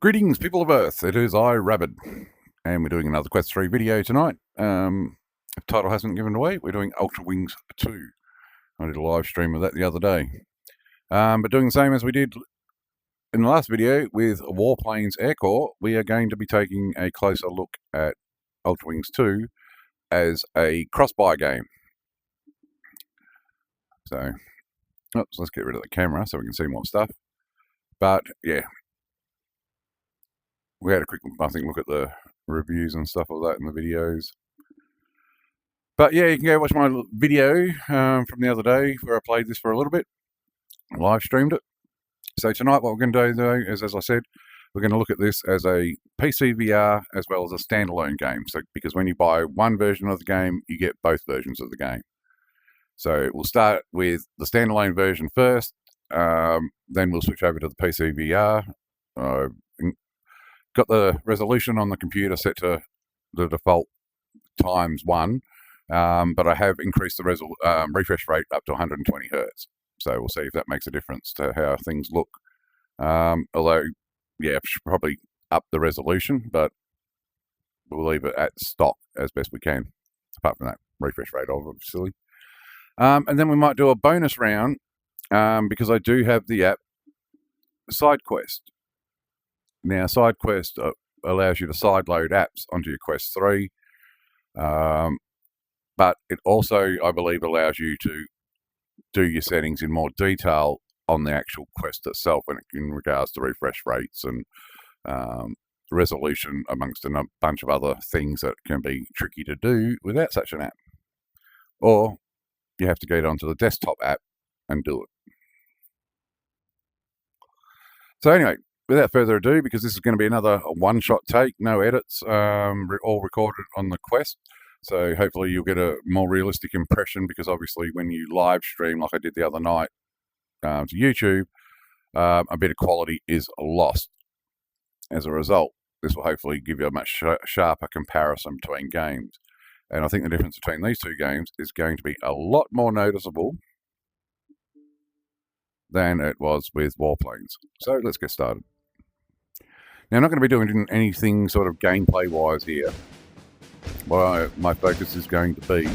Greetings, people of Earth. It is I, Rabid, and we're doing another Quest 3 video tonight. If the title hasn't given away, we're doing UltraWings 2. I did a live stream of that the other day. But doing the same as we did in the last video with Warplanes Air Corps, we are going to be taking a closer look at UltraWings 2 as a cross-buy game. So, let's get rid of the camera so we can see more stuff. But, yeah. We had a quick, I think, look at the reviews and stuff like that in the videos. But yeah, you can go watch my video from the other day where I played this for a little bit. I live streamed it. So tonight what we're going to do though is, as I said, we're going to look at this as a PCVR as well as a standalone game. So because when you buy one version of the game, you get both versions of the game. So we'll start with the standalone version first. Then we'll switch over to the PCVR. Got the resolution on the computer set to the default ×1, but I have increased the refresh rate up to 120 Hz. So we'll see if that makes a difference to how things look. Although, yeah, should probably up the resolution, but we'll leave it at stock as best we can, apart from that refresh rate, obviously. And then we might do a bonus round, because I do have the app SideQuest. Now, SideQuest allows you to sideload apps onto your Quest 3, but it also, I believe, allows you to do your settings in more detail on the actual Quest itself in regards to refresh rates and resolution, amongst a bunch of other things that can be tricky to do without such an app. Or you have to get onto the desktop app and do it. So anyway, without further ado, because this is going to be another one-shot take, no edits, all recorded on the Quest. So hopefully you'll get a more realistic impression, because obviously when you live stream like I did the other night to YouTube, a bit of quality is lost. As a result, this will hopefully give you a much sharper comparison between games. And I think the difference between these two games is going to be a lot more noticeable than it was with Warplanes. So let's get started. Now, I'm not going to be doing anything sort of gameplay-wise here. What my focus is going to be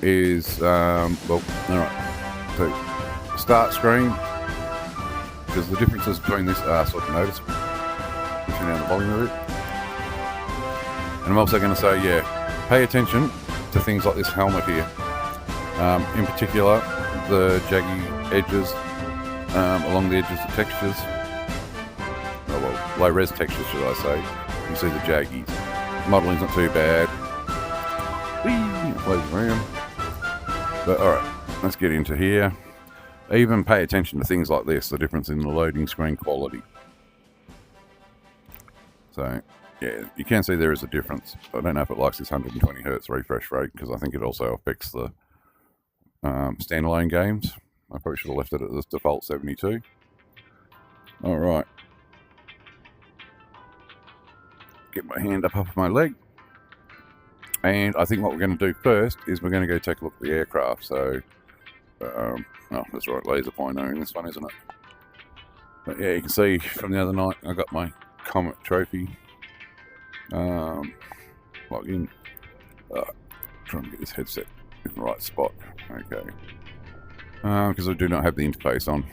is, well, alright, so start screen, because the differences between this are sort of noticeable. Turn down the volume of it. And I'm also going to say, yeah, pay attention to things like this helmet here. In particular, the jaggy edges along the edges of textures. Low-res textures, should I say. You can see the jaggies. Modeling's not too bad. Whee! It flows around. But alright, let's get into here. Even pay attention to things like this, the difference in the loading screen quality. So, yeah, you can see there is a difference. I don't know if it likes this 120 Hz refresh rate, because I think it also affects the standalone games. I probably should have left it at this default 72. Alright. Get my hand up off my leg, and I think what we're going to do first is we're going to go take a look at the aircraft. So, oh, that's right, laser pointer in this one, isn't it? But yeah, you can see from the other night I got my Comet trophy. Log in. Trying to get this headset in the right spot. Okay. Because I do not have the interface on.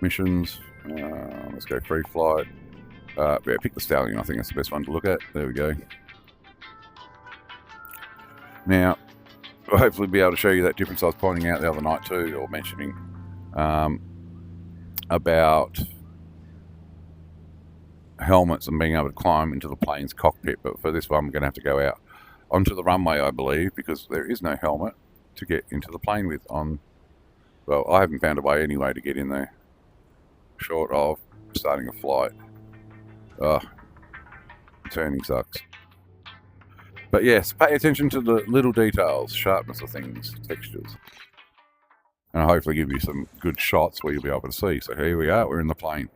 Missions. Let's go free flight. Yeah, pick the Stallion. I think that's the best one to look at. There we go. Now, I'll hopefully be able to show you that difference I was pointing out the other night too, or mentioning about helmets and being able to climb into the plane's cockpit. But for this one, I'm going to have to go out onto the runway, I believe, because there is no helmet to get into the plane with. Well, I haven't found a way anyway to get in there, short of starting a flight. Turning sucks. But yes, pay attention to the little details, sharpness of things, textures. And I'll hopefully give you some good shots where you'll be able to see. So here we are, we're in the plane.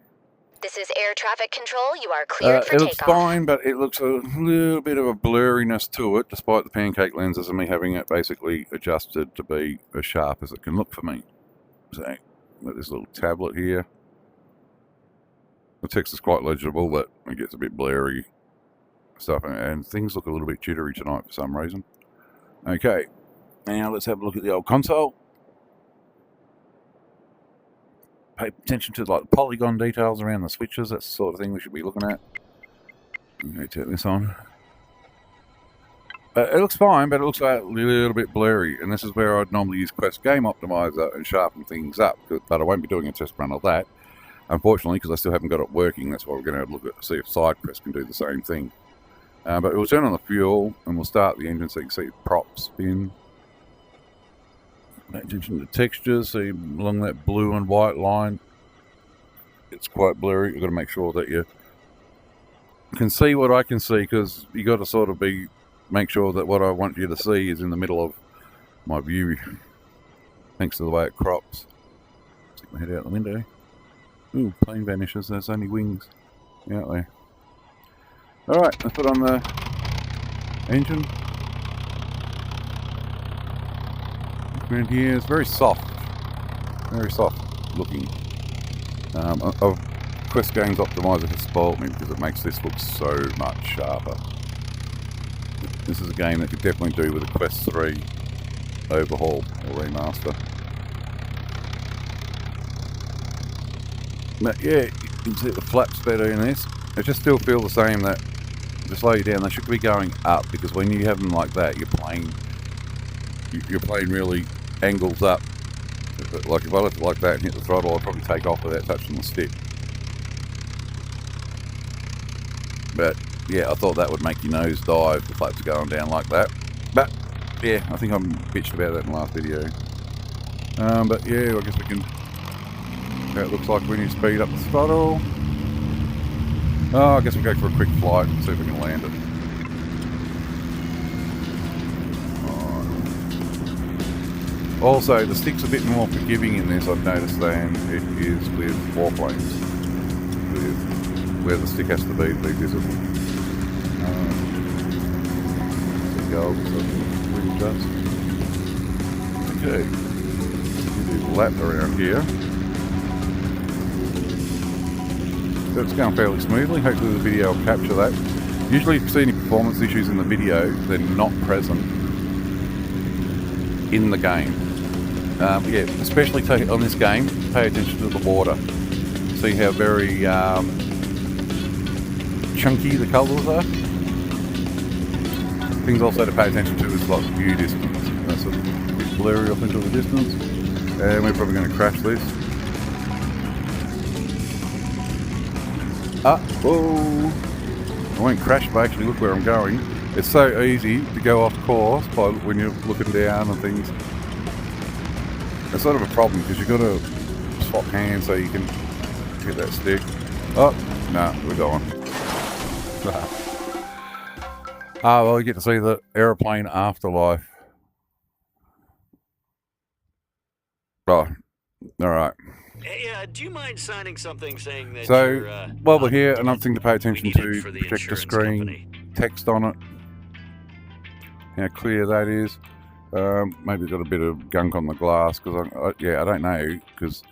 This is air traffic control. You are cleared for takeoff. It looks fine, but it looks a little bit of a blurriness to it, despite the pancake lenses and me having it basically adjusted to be as sharp as it can look for me. So, got this little tablet here. The text is quite legible, but it gets a bit blurry stuff, and things look a little bit jittery tonight for some reason. Okay, now let's have a look at the old console. Pay attention to like the polygon details around the switches. That's the sort of thing we should be looking at. Okay, turn this on. It looks fine, but it looks like a little bit blurry, and this is where I'd normally use Quest Game Optimizer and sharpen things up, but I won't be doing a test run of that, unfortunately, because I still haven't got it working. That's why we're going to look at see if SideQuest can do the same thing. But we'll turn on the fuel, and we'll start the engine so you can see the prop spin. Pay attention to the textures, see along that blue and white line. It's quite blurry. You've got to make sure that you can see what I can see, because you got to sort of make sure that what I want you to see is in the middle of my view, thanks to the way it crops. Stick my head out the window. Ooh, plane vanishes. There's only wings out there. Alright, let's put on the engine. Around here, it's very soft looking. Quest Games Optimizer has spoiled me because it makes this look so much sharper. This is a game that could definitely do with a Quest 3 overhaul or remaster. But yeah, you can see the flaps better in this. It just still feel the same that to slow you down, they should be going up, because when you have them like that, you're playing really angles up. Like if I left it like that and hit the throttle, I'd probably take off without touching the stick. But yeah, I thought that would make your nose dive, the flaps are going down like that. But yeah, I think I bitched about that in the last video. But yeah, I guess we can. It looks like when you speed up the throttle. Oh, I guess we'll go for a quick flight and see if we can land it. Also, the stick's a bit more forgiving in this, I've noticed, than it is with warplanes, with where the stick has to be visible. Okay, do a lap around here. So it's going fairly smoothly. Hopefully the video will capture that. Usually if you see any performance issues in the video, they're not present in the game. Yeah, especially on this game, pay attention to the water. See how very chunky the colours are. Things also to pay attention to is like view distance. That's a bit blurry off into the distance. And we're probably going to crash this. Whoa! I won't crash, but actually look where I'm going. It's so easy to go off course when you're looking down and things. It's sort of a problem because you've got to swap hands so you can get that stick. Oh, no, we're going. Well, you get to see the aeroplane afterlife. Oh, alright. Hey, do you mind signing something saying that so, while we're here, another thing to pay attention to, projector screen, company. Text on it, how clear that is. Maybe got a bit of gunk on the glass, because I don't know, because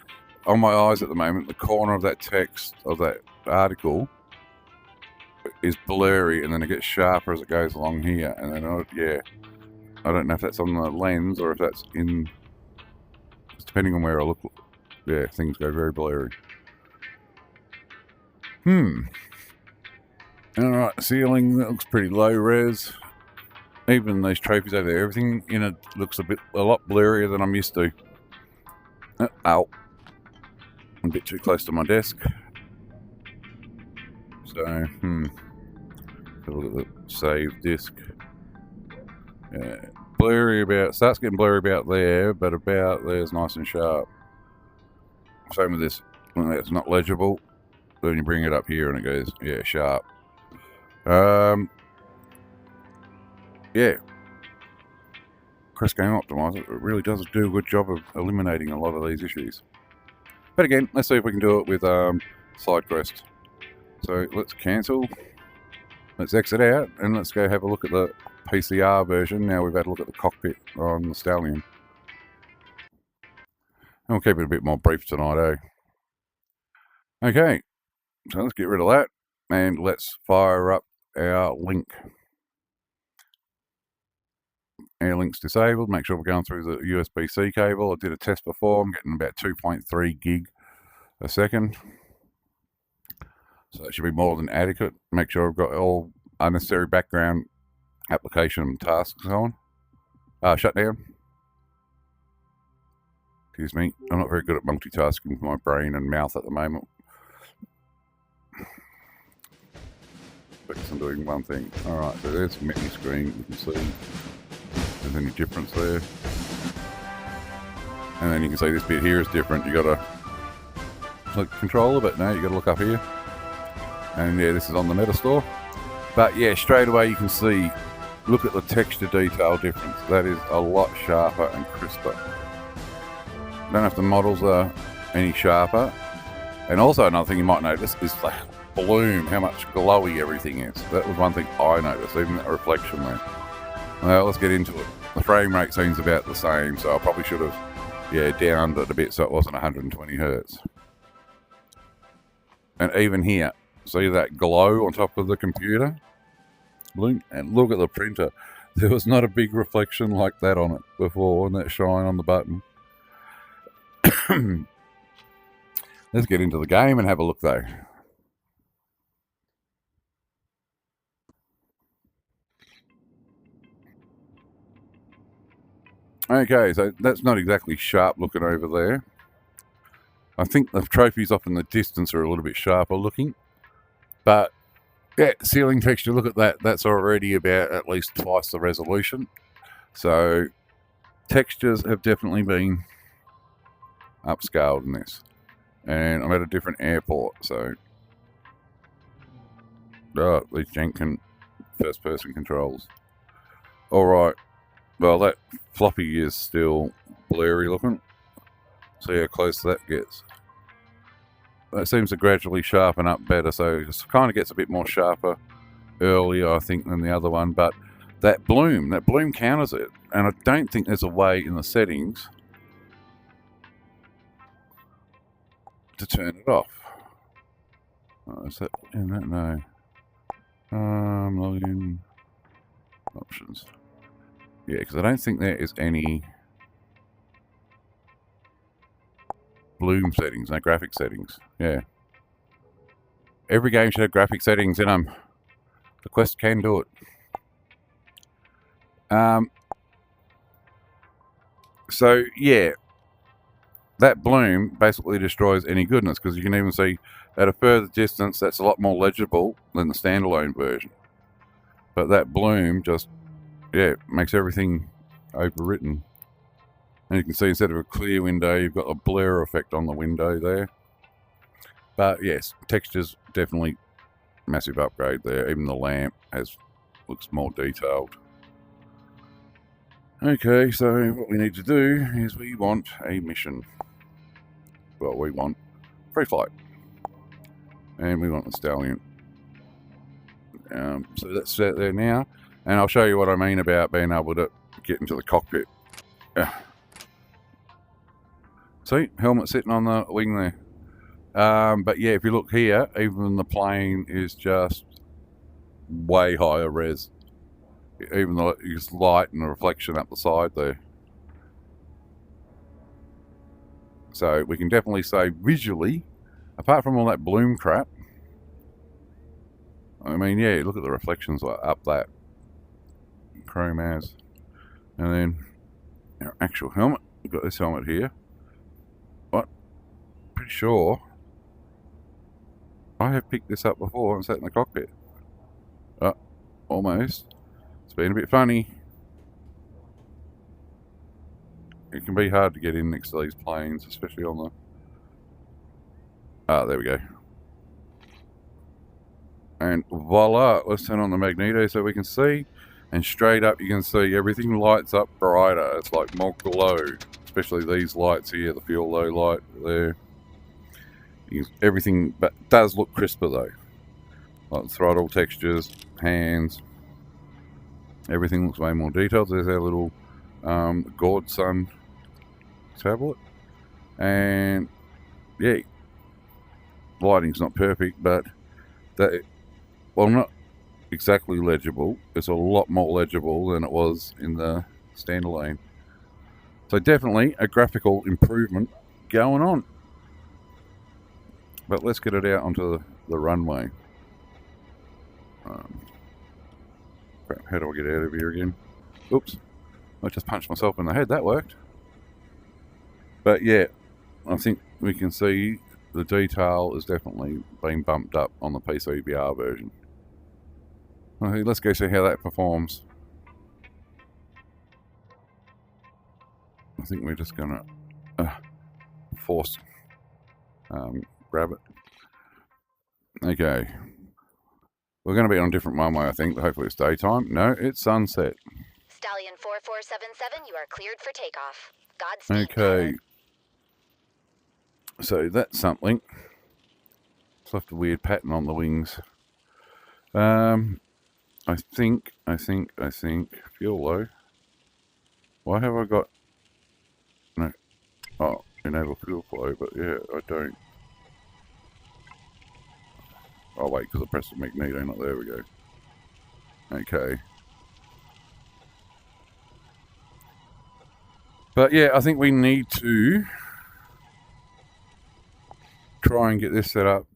on my eyes at the moment, the corner of that text, of that article, is blurry, and then it gets sharper as it goes along here, and then, I don't know if that's on the lens, or if that's in, depending on where I look. Yeah, things go very blurry. Alright, ceiling, that looks pretty low res. Even those trophies over there, everything in it looks a lot blurrier than I'm used to. Ow. I'm a bit too close to my desk. So, have a look at the save disk. Starts getting blurry about there, but about there's nice and sharp. Same with this, when it's not legible, then you bring it up here and it goes, yeah, sharp. Yeah. Quest Game Optimizer, it really does do a good job of eliminating a lot of these issues. But again, let's see if we can do it with SideQuest. So let's cancel. Let's exit out and let's go have a look at the PCVR version. Now we've had a look at the cockpit on the Stallion. And we'll keep it a bit more brief tonight, eh? Okay, So let's get rid of that and let's fire up our link. Our link's disabled. Make sure we're going through the USB-C cable. I did a test before. I'm getting about 2.3 gig a second. So that should be more than adequate. Make sure I've got all unnecessary background application and tasks on. Shut down. Excuse me. I'm not very good at multitasking with my brain and mouth at the moment. Focus on doing one thing. Alright, so there's the menu screen. You can see if there's any difference there. And then you can see this bit here is different. You gotta click control a bit now. You gotta look up here. And yeah, this is on the Meta Store. But yeah, straight away you can see, look at the texture detail difference. That is a lot sharper and crisper. Don't know if the models are any sharper. And also another thing you might notice is the bloom, how much glowy everything is. That was one thing I noticed, even that reflection there. Well, let's get into it. The frame rate seems about the same, so I probably should have, yeah, downed it a bit so it wasn't 120 hertz. And even here, see that glow on top of the computer? Bloom, and look at the printer. There was not a big reflection like that on it before, and that shine on the button. Let's get into the game and have a look though. Okay, so that's not exactly sharp looking over there. I think the trophies off in the distance are a little bit sharper looking. But yeah, ceiling texture, look at that. That's already about at least twice the resolution. So textures have definitely been upscaled in this. And I'm at a different airport, so these jank first person controls. Alright. Well, that floppy is still blurry looking. See how close that gets. That seems to gradually sharpen up better, so it kind of gets a bit more sharper earlier, I think, than the other one. But that bloom counters it. And I don't think there's a way in the settings to turn it off. Oh, is that in that? No. Login options. Yeah, because I don't think there is any bloom settings, no graphic settings. Yeah. Every game should have graphic settings in them. The Quest can do it. So, yeah. That bloom basically destroys any goodness, because you can even see at a further distance that's a lot more legible than the standalone version. But that bloom just, yeah, makes everything overwritten. And you can see instead of a clear window, you've got a blur effect on the window there. But yes, textures definitely massive upgrade there. Even the lamp looks more detailed. Okay, so what we need to do is we want a mission. Well, we want free flight. And we want the Stallion. So that's set there now. And I'll show you what I mean about being able to get into the cockpit. See, helmet sitting on the wing there. But yeah, if you look here, even the plane is just way higher res. Even though it's light and a reflection up the side there. So we can definitely say visually, apart from all that bloom crap, I mean, yeah, look at the reflections up that chrome as. And then our actual helmet, we've got this helmet here. What? Pretty sure I have picked this up before and sat in the cockpit. Almost. It's been a bit funny. It can be hard to get in next to these planes, especially on the... there we go. And voila, let's turn on the magneto so we can see. And straight up you can see everything lights up brighter. It's like more glow. Especially these lights here, the fuel low light there. Everything but does look crisper though. Like throttle textures, hands. Everything looks way more detailed. There's our little Godson tablet. And yeah, lighting's not perfect, but well, not exactly legible. It's a lot more legible than it was in the standalone. So definitely a graphical improvement going on. But let's get it out onto the runway. Crap, how do I get out of here again? Oops. I just punched myself in the head. That worked. But yeah, I think we can see the detail has definitely been bumped up on the PCVR version. Okay, let's go see how that performs. I think we're just going to force grab it. Okay. We're going to be on a different runway, I think, but hopefully it's daytime. No, it's sunset. Stallion 4477, you are cleared for takeoff. Godspeed. Okay. So that's something. It's left a weird pattern on the wings. I think, fuel low. Why have I got, no, oh, enable fuel flow, but yeah, I don't. Oh wait, because I pressed the magneto, not there we go. Okay. But yeah, I think we need to try and get this set up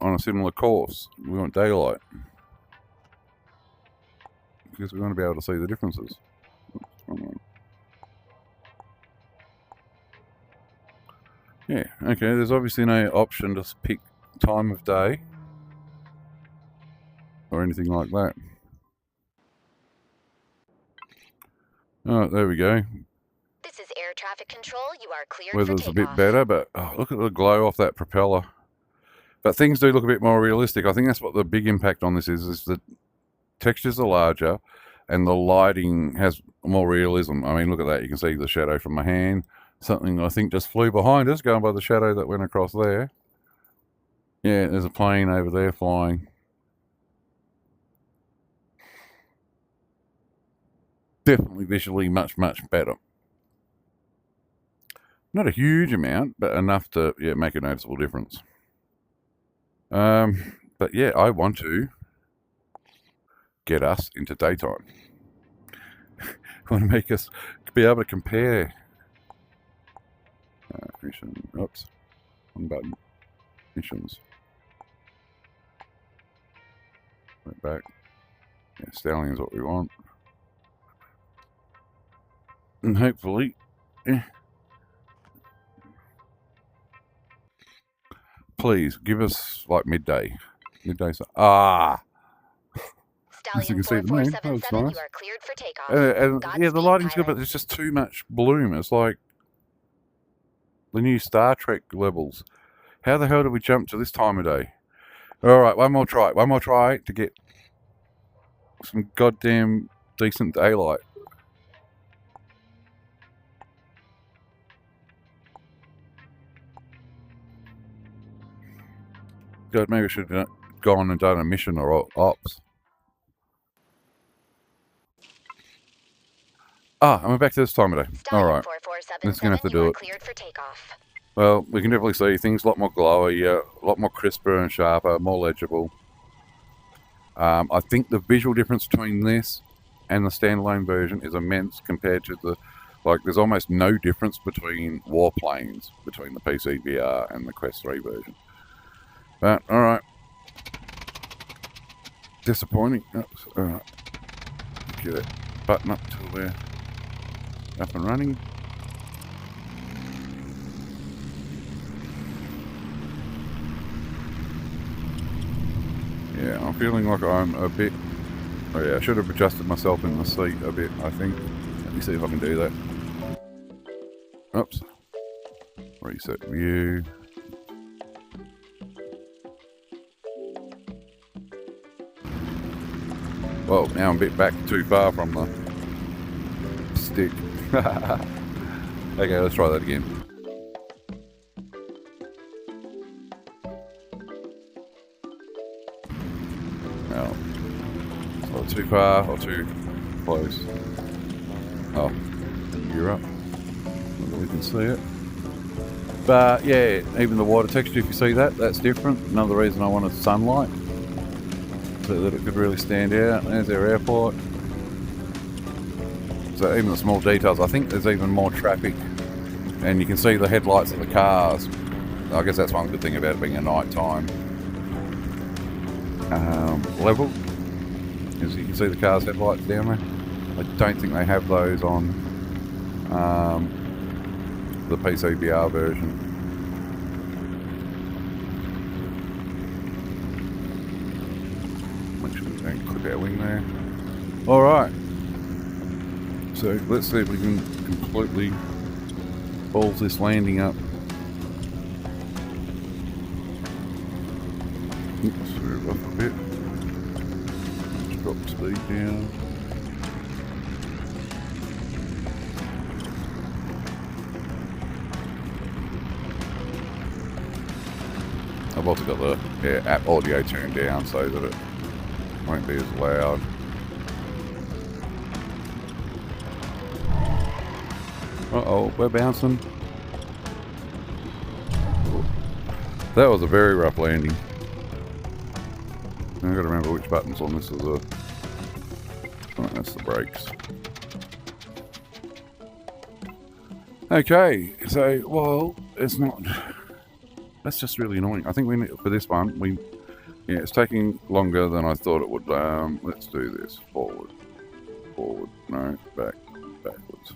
on a similar course. We want daylight. Because we want to be able to see the differences. Yeah, okay, there's obviously no option to pick time of day or anything like that. Oh, there we go. This is air traffic control. You are cleared for Weather's takeoff. a bit better, but oh, look at the glow off that propeller. But things do look a bit more realistic. I think that's what the big impact on this is that textures are larger and the lighting has more realism. I mean, look at that. You can see the shadow from my hand. Something I think just flew behind us, going by the shadow that went across there. Yeah, there's a plane over there flying. Definitely visually much, much better. Not a huge amount, but enough to make a noticeable difference. But yeah, I want to get us into daytime. I want to make us be able to compare. Mission, oops, one button. Missions. Right back. Yeah, Stallion is what we want. And hopefully, please give us like midday. As you can see the moon. That looks nice. You are cleared for takeoff. And yeah, the Godspeed, lighting's good, pilot. but there's just too much bloom. It's like the new Star Trek levels. How the hell did we jump to this time of day? All right, one more try. One more try to get some goddamn decent daylight. God, maybe I should have gone and done a mission or ops. And we're back to this time of day. All right, that's gonna have to do it. Cleared for takeoff. Well, we can definitely see things a lot more glowy, a lot more crisper and sharper, more legible. I think the visual difference between this and the standalone version is immense compared to the, there's almost no difference between warplanes between the PCVR and the Quest 3 version. But, alright. Disappointing. Oops, alright. Get it button up till we're up and running. Yeah, I'm feeling like I'm a bit... Oh yeah, I should have adjusted myself in the seat a bit, I think. Let me see if I can do that. Oops. Reset view. Well, now I'm a bit back too far from the stick. Okay, let's try that again. Now, it's not too far or too close. Oh, you're up. Not that we can see it. But yeah, even the water texture, if you see that, that's different. Another reason I wanted sunlight, so that it could really stand out. There's our airport. So even the small details, I think there's even more traffic. And you can see the headlights of the cars. I guess that's one good thing about it being a nighttime level. Is you can see the car's headlights down there. I don't think they have those on the PCVR version. Make sure we don't clip our wing there. Alright. So let's see if we can completely balls this landing up. Oops, move up a bit. Let's drop speed down. I've also got the app audio turned down so that it won't be as loud. Uh-oh, we're bouncing. That was a very rough landing. I've got to remember which buttons on this is a... Oh, that's the brakes. Okay, so, well, it's not... That's just really annoying. I think we need, for this one, yeah, it's taking longer than I thought it would. Let's do this. Forward. Forward. No, back. Backwards.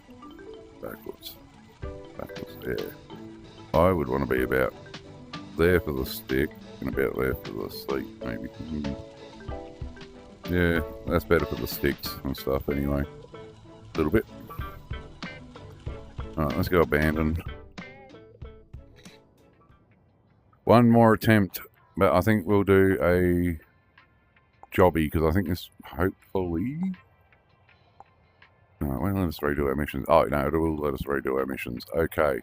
Backwards. Backwards. Yeah. I would want to be about there for the stick and about there for the seat, maybe. Yeah, that's better for the sticks and stuff anyway. A little bit. Alright, let's go abandon. One more attempt, but I think we'll do a jobby because I think this hopefully... No, it won't let us redo our missions. Oh, no, it will let us redo our missions. Okay.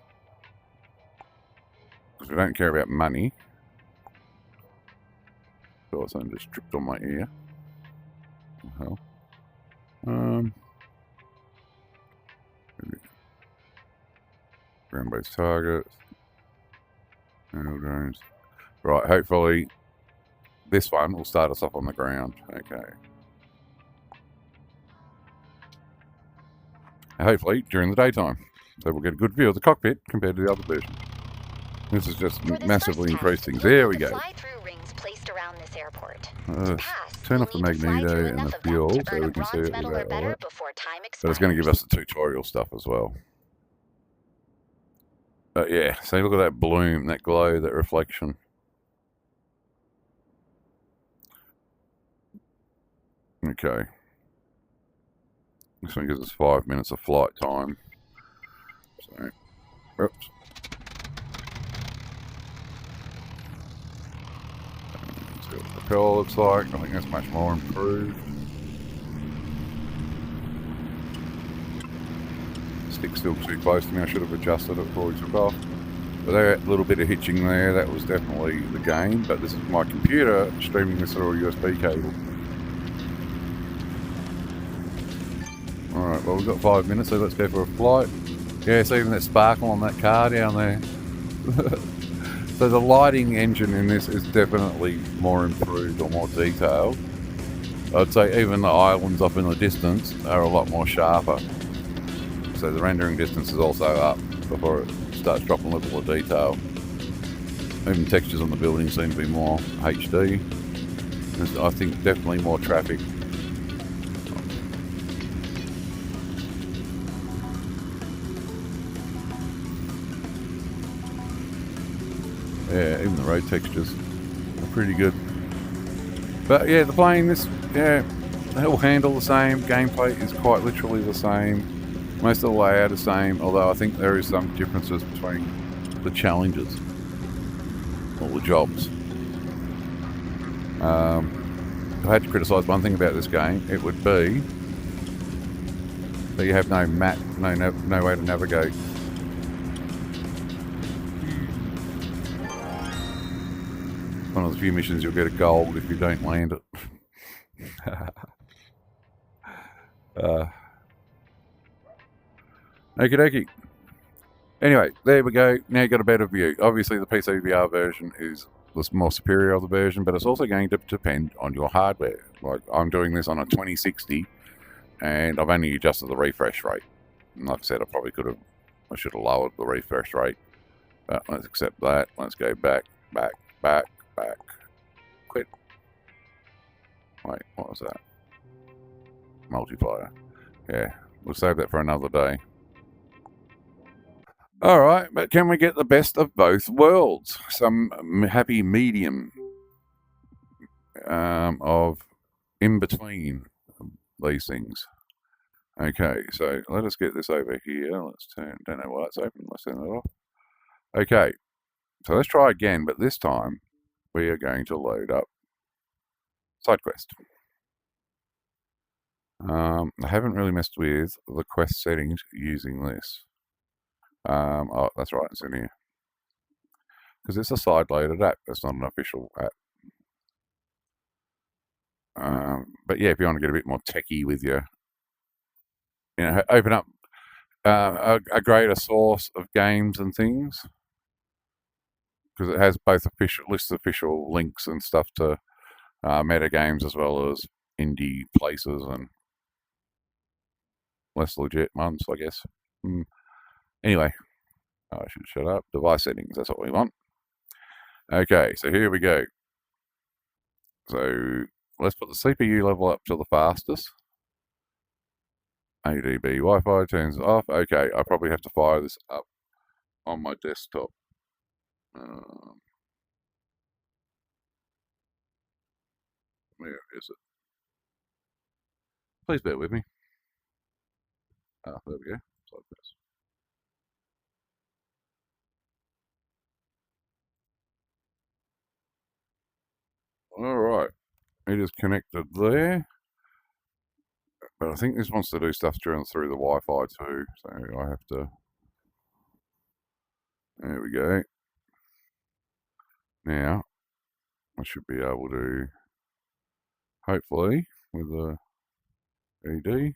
Because we don't care about money. So something just tripped on my ear. What the hell? Ground-based targets. Drones. Right, hopefully this one will start us off on the ground. Okay. Hopefully during the daytime. So we'll get a good view of the cockpit compared to the other version. This is just massively increased things. There we go. Turn off the magneto and the fuel so we can see it without all that. But it's going to give us the tutorial stuff as well. But yeah, see, look at that bloom, that glow, that reflection. Okay. This one gives us 5 minutes of flight time. So, oops. Let's see what the propeller looks like. I think that's much more improved. Stick's still too close to me. I should have adjusted it before we took off. But that little bit of hitching there, that was definitely the game. But this is my computer streaming this through a USB cable. Alright, well we've got 5 minutes, so let's go for a flight. Yeah, so even that sparkle on that car down there. So the lighting engine in this is definitely more improved or more detailed. I'd say even the islands up in the distance are a lot more sharper. So the rendering distance is also up before it starts dropping a level of detail. Even textures on the building seem to be more HD. There's, I think, definitely more traffic. Yeah, even the road textures are pretty good. But yeah, the plane, it will handle the same. Gameplay is quite literally the same. Most of the layout is the same, although I think there is some differences between the challenges or the jobs. If I had to criticise one thing about this game, it would be that you have no map, no way to navigate. One of the few missions you'll get a gold if you don't land it. Okie dokie. Anyway, there we go. Now you got a better view. Obviously, the PCVR version is the more superior of the version, but it's also going to depend on your hardware. Like I'm doing this on a 2060, and I've only adjusted the refresh rate. And like I said, I should have lowered the refresh rate. But let's accept that. Let's go back. Quit. Wait, what was that? Multiplier. Yeah, we'll save that for another day. All right, but can we get the best of both worlds? Some happy medium of in between these things. Okay, so let us get this over here. Don't know why it's open. Let's turn that off. Okay, so let's try again, but this time we are going to load up SideQuest. I haven't really messed with the Quest settings using this. Oh, that's right, it's in here. Because it's a side-loaded app. It's not an official app. But yeah, if you want to get a bit more techie with your, open up a greater source of games and things, because it has both official links and stuff to meta games as well as indie places and less legit ones, I guess. Anyway, I should shut up. Device settings, that's what we want. Okay, so here we go. So let's put the CPU level up to the fastest. ADB Wi-Fi turns off. Okay, I probably have to fire this up on my desktop. Where is it? Please bear with me. Ah, there we go. SideQuest. All right, it is connected there. But I think this wants to do stuff through the Wi-Fi too, so I have to. There we go. Now I should be able to, hopefully, with the ED.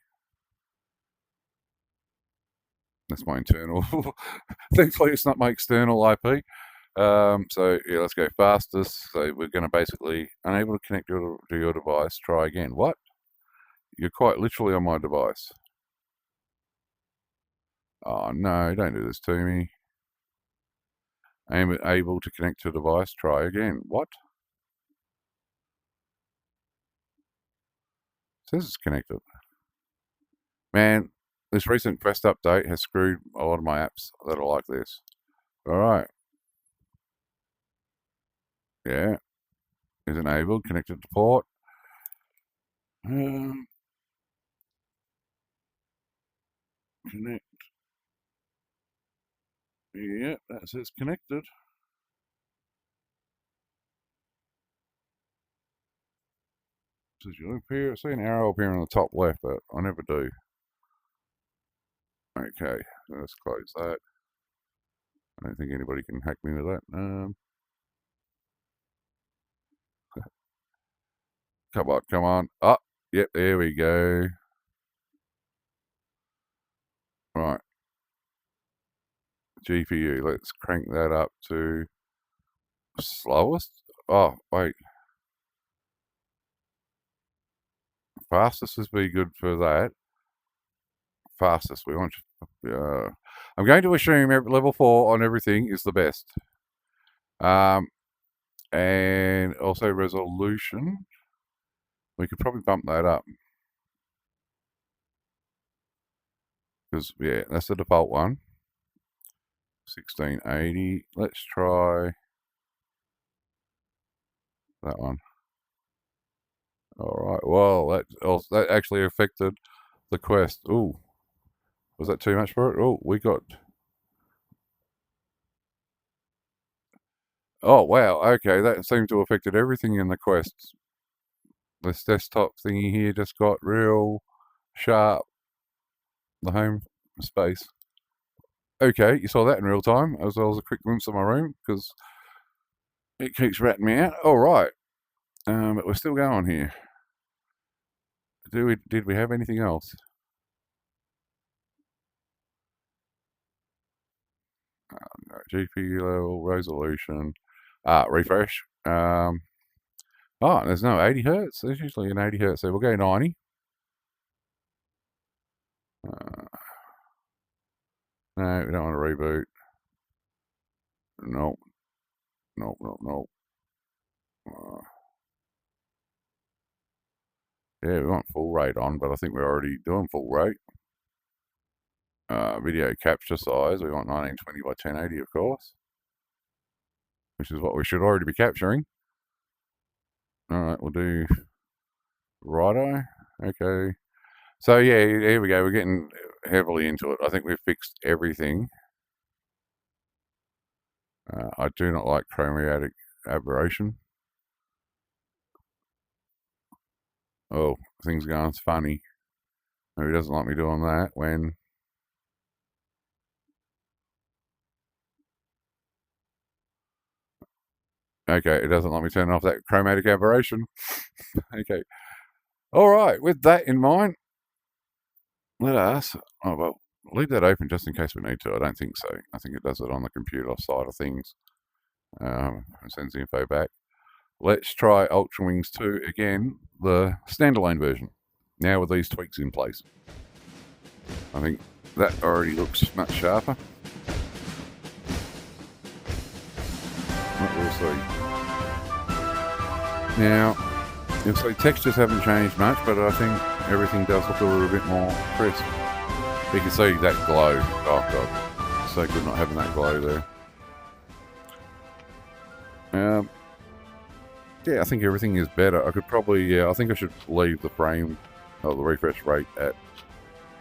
That's my internal. Thankfully, it's not my external IP. So yeah, let's go fastest. So we're going to basically unable to connect to your device. Try again. What? You're quite literally on my device. Oh no! Don't do this to me. I'm able to connect to device. Try again. What? It says it's connected. Man, this recent Quest update has screwed a lot of my apps that are like this. All right. Yeah. Is enabled. Connected to port. Connect. Yeah, that says connected. Says you look here. I see an arrow up here on the top left, but I never do. Okay, let's close that. I don't think anybody can hack me with that. Come on. Oh, yep, there we go. Right. GPU, let's crank that up to slowest. Oh, wait. Fastest would be good for that. Fastest, we want. I'm going to assume level 4 on everything is the best. And also resolution. We could probably bump that up. Because, yeah, that's the default one. 1680. Let's try that one. All right. Well, that actually affected the Quest. Ooh. Was that too much for it? Oh, we got... Oh, wow. Okay, that seemed to have affected everything in the Quest. This desktop thingy here just got real sharp. The home space. Okay, you saw that in real time, as well as a quick glimpse of my room, because it keeps ratting me out. All right. But we're still going here. Did we have anything else? GPU level, resolution, refresh. Oh, there's no 80 hertz. There's usually an 80 hertz, so we'll go 90. No, we don't want to reboot. Nope. Nope, nope, nope. Yeah, we want full rate on, but I think we're already doing full rate. Video capture size, we want 1920 by 1080, of course, which is what we should already be capturing. All right, we'll do righto. Okay. So yeah, here we go. We're getting heavily into it. I think we've fixed everything. I do not like chromatic aberration. Oh, things going funny. Maybe he doesn't like me doing that when... Okay, it doesn't let me turn off that chromatic aberration. Okay. All right, with that in mind, let us... Oh, well, leave that open just in case we need to. I don't think so. I think it does it on the computer side of things. And sends the info back. Let's try UltraWings 2 again, the standalone version, now with these tweaks in place. I think that already looks much sharper. But we'll see. Now, you'll see textures haven't changed much, but I think everything does look a little bit more crisp. You can see that glow. Oh god, so good not having that glow there. Yeah, I think everything is better. I could probably, I think I should leave the frame, or the refresh rate at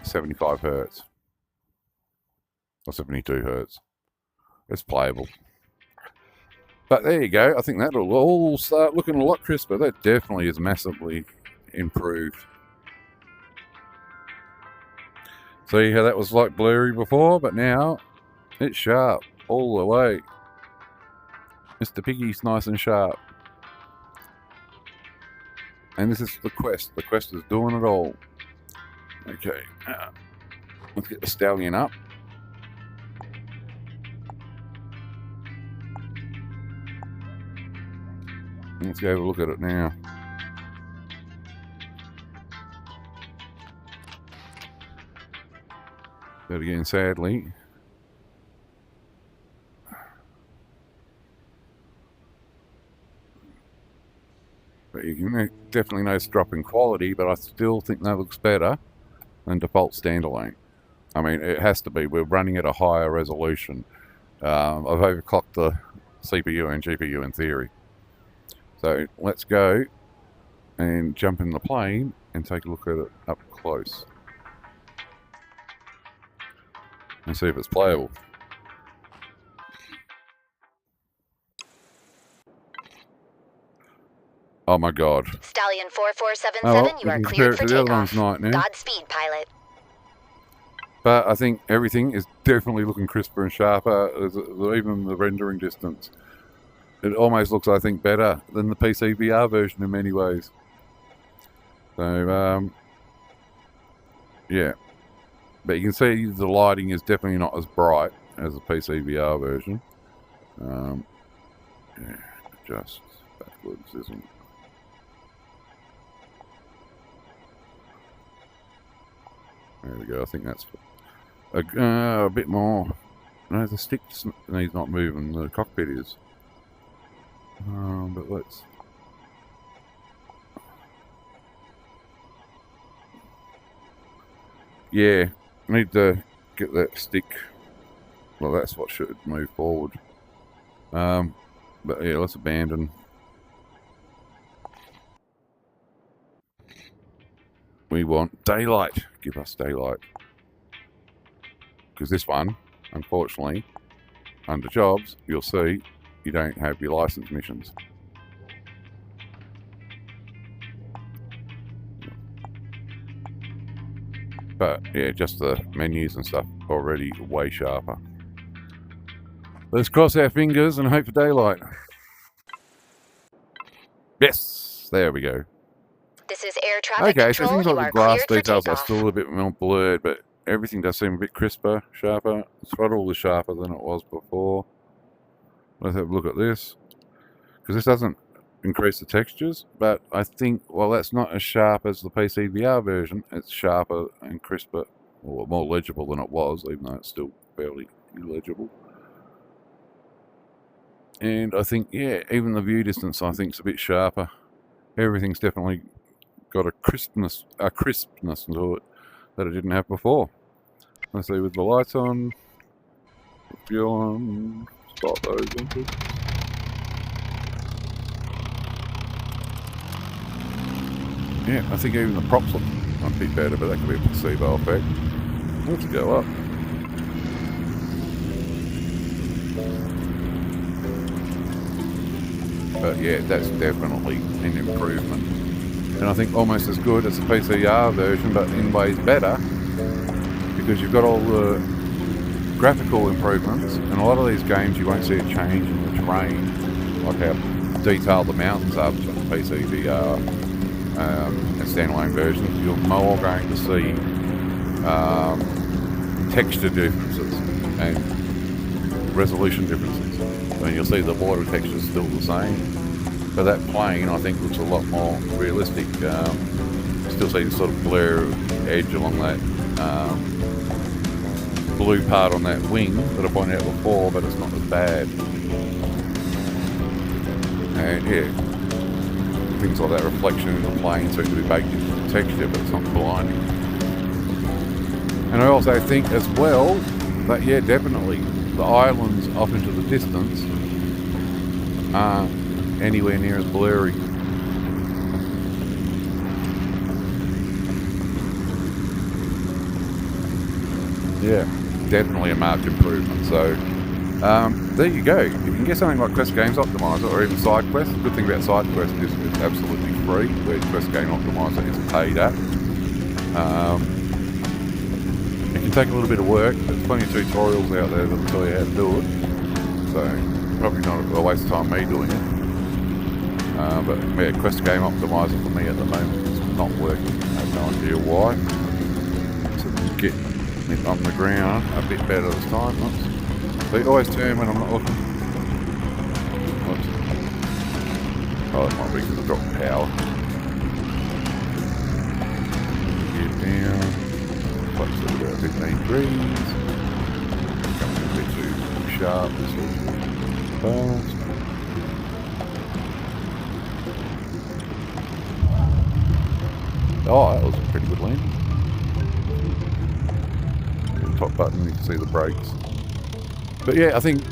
75 hertz. Or 72 hertz. It's playable. But there you go. I think that'll all start looking a lot crisper. That definitely is massively improved. See how that was like blurry before, but now it's sharp all the way. Mr. Piggy's nice and sharp. And this is the Quest. The Quest is doing it all. Okay. Let's get the stallion up. Let's go have a look at it now. But again, sadly, but you can definitely notice a drop in quality, but I still think that looks better than default standalone. I mean, it has to be. We're running at a higher resolution. I've overclocked the CPU and GPU in theory. So let's go and jump in the plane and take a look at it up close. And see if it's playable. Oh my god. Stallion 4477, Oh, well, you are we can cleared compare for it to the other one's takeoff. night now. Godspeed, pilot. But I think everything is definitely looking crisper and sharper, even the rendering distance. It almost looks, I think, better than the PCVR version in many ways. So, yeah. But you can see the lighting is definitely not as bright as the PCVR version. Yeah, just backwards, isn't it? There we go. I think that's a bit more. No, the stick needs not moving. The cockpit is. But let's. Yeah, need to get that stick. Well, that's what should move forward. But yeah, let's abandon. We want daylight. Give us daylight. Because this one, unfortunately, under jobs, you'll see you don't have your license missions. But yeah, just the menus and stuff already way sharper. Let's cross our fingers and hope for daylight. Yes, there we go. This is air traffic Okay, so control. things like You the are glass cleared for details are takeoff. still a bit more blurred, but everything does seem a bit crisper, sharper. The throttle is sharper than it was before. Let's have a look at this, because this doesn't increase the textures, but I think, well, that's not as sharp as the PCVR version. It's sharper and crisper, or more legible than it was, even though it's still fairly illegible. And I think, yeah, even the view distance I think is a bit sharper. Everything's definitely got a crispness to it that it didn't have before. Let's see, with the lights on, fuel on, spot those inputs. Yeah, I think even the props look a bit better, but that could be a placebo effect. Let's go up. But yeah, that's definitely an improvement. And I think almost as good as the PCVR version, but in ways better, because you've got all the graphical improvements. And a lot of these games you won't see a change in the terrain, like how detailed the mountains are between the PCVR and standalone versions. You're more going to see texture differences and resolution differences. I mean, you'll see the water texture is still the same, but that plane I think looks a lot more realistic. Still see the sort of glare edge along that blue part on that wing that I pointed out before, but it's not as bad. And yeah, things like that reflection in the plane seem to be baked into the texture, but it's not blinding. And I also think as well that, yeah, definitely the islands off into the distance aren't anywhere near as blurry. Yeah, definitely a marked improvement. So there you go. If you can get something like Quest Games Optimizer or even SideQuest, the good thing about SideQuest is it's absolutely free, where Quest Game Optimizer is a paid app. It can take a little bit of work. There's plenty of tutorials out there that'll tell you how to do it. So probably not a waste of time me doing it. But yeah, Quest Game Optimizer for me at the moment is not working. I have no idea why. So get it on the ground a bit better this time. Oops. They always turn when I'm not looking. Oops. Oh, it might be because I dropped power. Get down. Close to about 15 degrees. Coming a bit too sharp. This is fast. Oh, that was a pretty good landing. Top button, you can see the brakes. But yeah, I think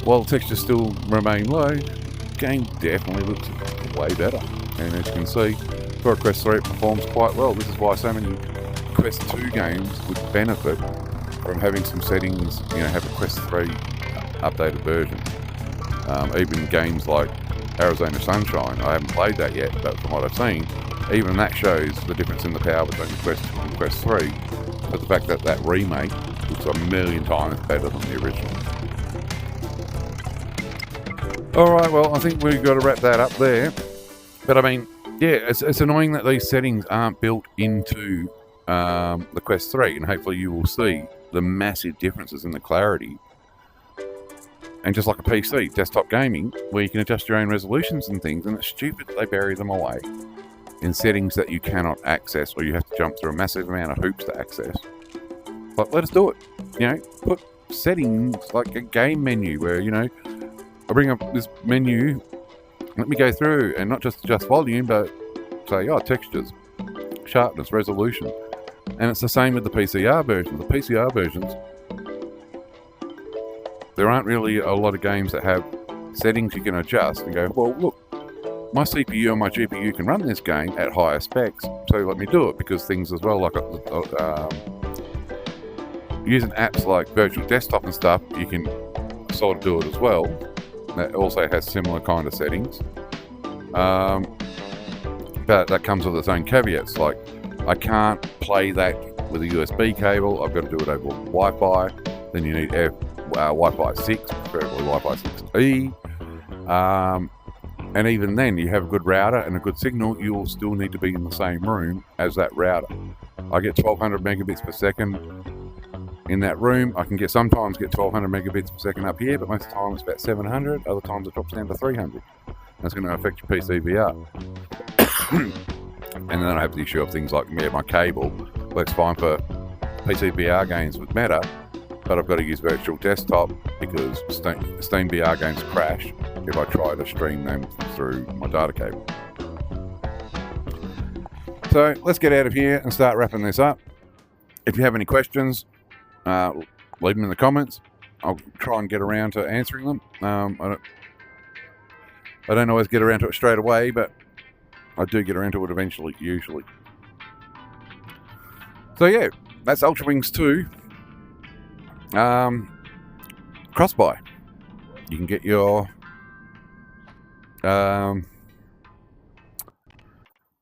while the textures still remain low, the game definitely looks way better. And as you can see, for a Quest 3 it performs quite well. This is why so many Quest 2 games would benefit from having some settings, you know, have a Quest 3 updated version. Even games like Arizona Sunshine, I haven't played that yet, but from what I've seen, even that shows the difference in the power between Quest 2 and Quest 3. But the fact that that remake looks a million times better than the original. Alright, well, I think we've got to wrap that up there. But I mean, yeah, it's annoying that these settings aren't built into the Quest 3, and hopefully you will see the massive differences in the clarity. And just like a PC, desktop gaming, where you can adjust your own resolutions and things, and it's stupid that they bury them away in settings that you cannot access, or you have to jump through a massive amount of hoops to access. But let us do it. You know, put settings like a game menu where, you know, I bring up this menu, let me go through and not just adjust volume, but say, oh, textures, sharpness, resolution. And it's the same with the PCVR version. The PCVR versions, there aren't really a lot of games that have settings you can adjust and go, well, look, my CPU and my GPU can run this game at higher specs, so let me do it, because things as well, like using apps like Virtual Desktop and stuff, you can sort of do it as well. That also has similar kind of settings. But that comes with its own caveats, like I can't play that with a USB cable, I've got to do it over Wi-Fi, then you need Wi-Fi 6, preferably Wi-Fi 6E. And even then, you have a good router and a good signal, you'll still need to be in the same room as that router. I get 1200 megabits per second in that room. I can sometimes get 1200 megabits per second up here, but most of the time it's about 700. Other times it drops down to 300. That's going to affect your PCVR. And then I have the issue of things like my cable works fine for PCVR games with Meta, but I've got to use virtual desktop because Steam VR games crash if I try to stream them through my data cable. So let's get out of here and start wrapping this up. If you have any questions, leave them in the comments. I'll try and get around to answering them. I don't always get around to it straight away, but I do get around to it eventually, usually. So yeah, that's UltraWings 2. Cross-buy. You can get your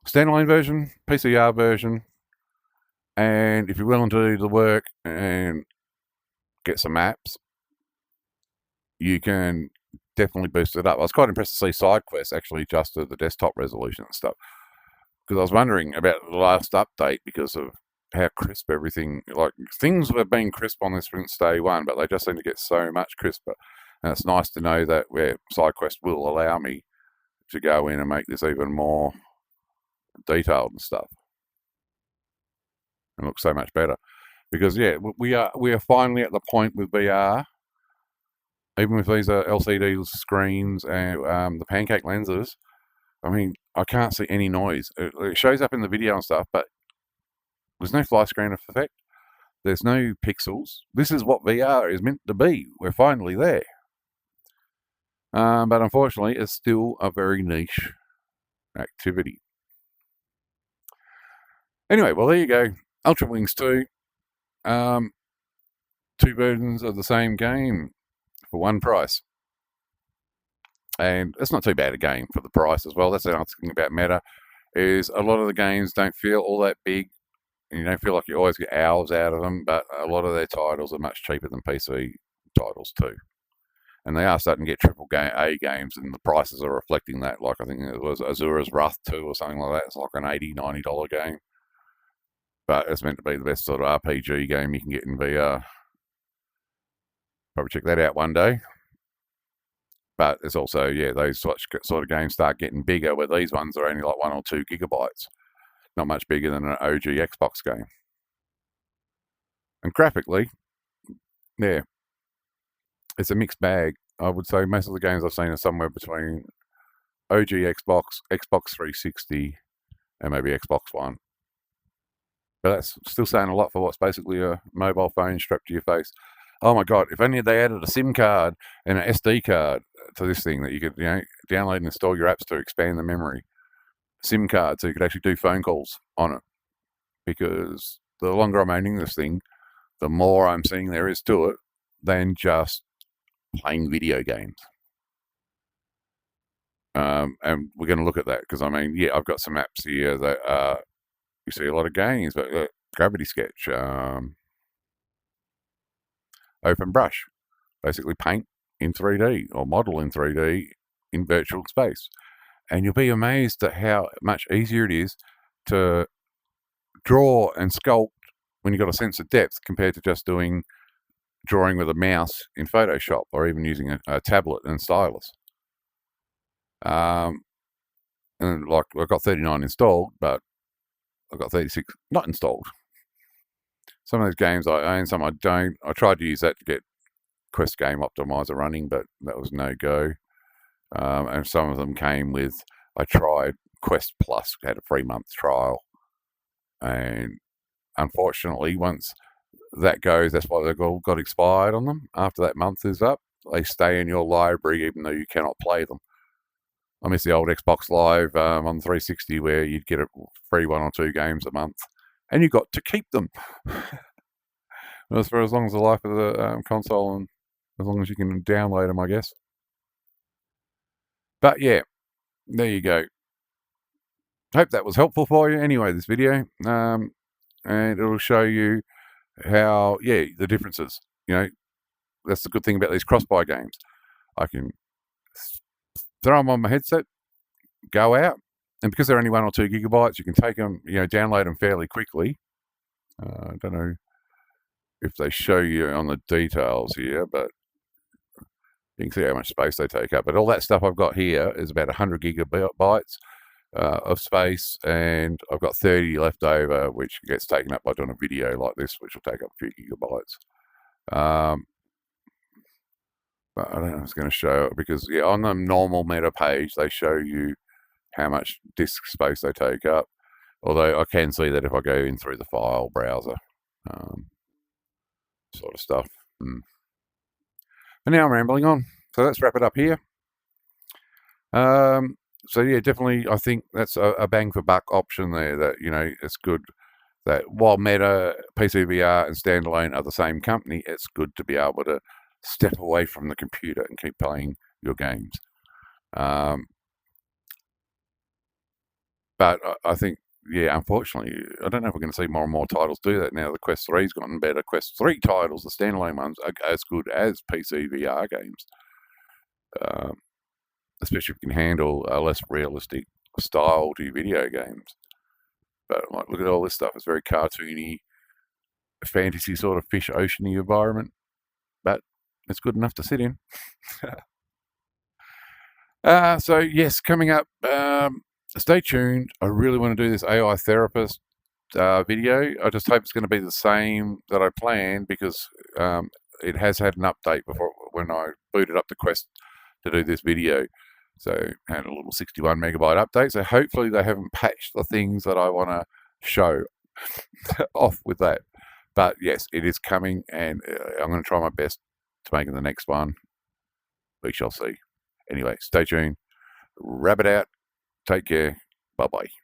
standalone version, PCVR version, and if you're willing to do the work and get some apps, you can definitely boost it up. I was quite impressed to see SideQuest actually adjusted the desktop resolution and stuff, because I was wondering about the last update because of how crisp everything, like things have been crisp on this since day one, but they just seem to get so much crisper. And it's nice to know that where SideQuest will allow me to go in and make this even more detailed and stuff. It looks so much better. Because yeah, we are finally at the point with VR, even with these LCD screens and the pancake lenses. I mean, I can't see any noise. It shows up in the video and stuff, but there's no fly screen effect. There's no pixels. This is what VR is meant to be. We're finally there. But unfortunately, it's still a very niche activity. Anyway, well, there you go. UltraWings 2. 2 versions of the same game for one price. And it's not too bad a game for the price as well. That's the other thing about Meta, is a lot of the games don't feel all that big. And you don't feel like you always get hours out of them, but a lot of their titles are much cheaper than PC titles too. And they are starting to get AAA games, and the prices are reflecting that. Like I think it was Azura's Wrath 2 or something like that. It's like an $80, $90 game. But it's meant to be the best sort of RPG game you can get in VR. Probably check that out one day. But it's also, yeah, those sort of games start getting bigger, where these ones are only like 1 or 2 gigabytes. Not much bigger than an OG Xbox game. And graphically, yeah, it's a mixed bag. I would say most of the games I've seen are somewhere between OG Xbox, Xbox 360, and maybe Xbox One. But that's still saying a lot for what's basically a mobile phone strapped to your face. Oh my God, if only they added a SIM card and an SD card to this thing that you could, download and install your apps to expand the memory. SIM card, so you could actually do phone calls on it. Because the longer I'm owning this thing, the more I'm seeing there is to it than just playing video games. And we're going to look at that, because I mean, yeah, I've got some apps here that you see a lot of games, but Gravity Sketch, Open Brush, basically paint in 3D or model in 3D in virtual space. And you'll be amazed at how much easier it is to draw and sculpt when you've got a sense of depth compared to just drawing with a mouse in Photoshop, or even using a tablet and stylus. And like, I've got 39 installed, but I've got 36 not installed. Some of those games I own, some I don't. I tried to use that to get Quest Game Optimizer running, but that was no go. And some of them came with, I tried Quest Plus, had a 3-month trial. And unfortunately, once that goes, that's why they've all got expired on them. After that month is up, they stay in your library even though you cannot play them. I miss the old Xbox Live on 360, where you'd get a free 1 or 2 games a month, and you got to keep them. That's for as long as the life of the console, and as long as you can download them, I guess. But yeah, there you go. Hope that was helpful for you. Anyway, this video, and it'll show you how, yeah, the differences. That's the good thing about these cross-buy games. I can throw them on my headset, go out. And because they're only 1 or 2 gigabytes, you can take them, download them fairly quickly. I don't know if they show you on the details here, but you can see how much space they take up. But all that stuff I've got here is about 100 gigabytes of space, and I've got 30 left over, which gets taken up by doing a video like this, which will take up a few gigabytes. But I don't know if it's going to show it because, on the normal meta page, they show you how much disk space they take up. Although I can see that if I go in through the file browser, sort of stuff. But now I'm rambling on. So let's wrap it up here. So yeah, definitely, I think that's a bang for buck option there. That it's good that while Meta, PCVR, and Standalone are the same company, it's good to be able to step away from the computer and keep playing your games. But I think, unfortunately, I don't know if we're going to see more and more titles do that now. The Quest 3's gotten better. Quest 3 titles, the standalone ones, are as good as PCVR games. Especially if you can handle a less realistic style to video games. But look at all this stuff. It's very cartoony, fantasy sort of fish oceany environment. But it's good enough to sit in. So yes, coming up, stay tuned. I really want to do this AI therapist video. I just hope it's going to be the same that I planned, because it has had an update before when I booted up the Quest to do this video. So had a little 61 megabyte update. So hopefully they haven't patched the things that I want to show off with that. But yes, it is coming, and I'm going to try my best to make it the next one. We shall see. Anyway, stay tuned. Rabid out. Take care. Bye-bye.